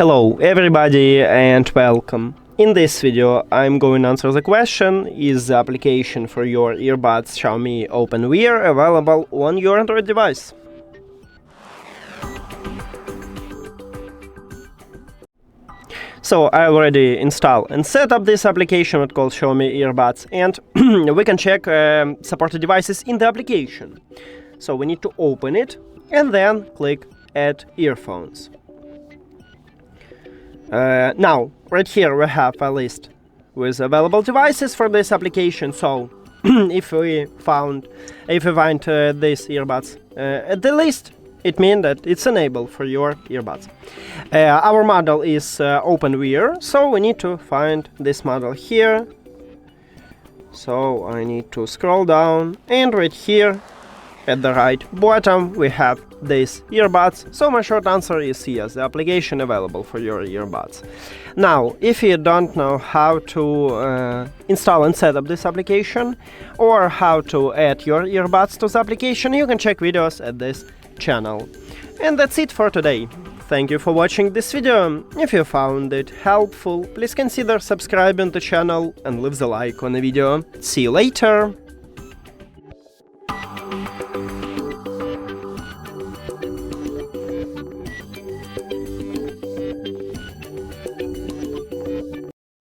Hello everybody and welcome. In this video I'm going to answer the question: is the application for your earbuds Xiaomi OpenWear available on your Android device? So I already installed and set up this application called Xiaomi Earbuds, and we can check supported devices in the application. So we need to open it and then click Add Earphones. Now, right here we have a list with available devices for this application. So, if we find these earbuds at the list, it means that it's enabled for your earbuds. Our model is OpenWear, so we need to find this model here. So I need to scroll down, and right here at the right bottom we have these earbuds. So my short answer is yes, the application available for your earbuds. Now, if you don't know how to install and set up this application, or how to add your earbuds to the application, you can check videos at this channel. And that's it for today. Thank you for watching this video. If you found it helpful, please consider subscribing to the channel and leave the like on the video. See you later!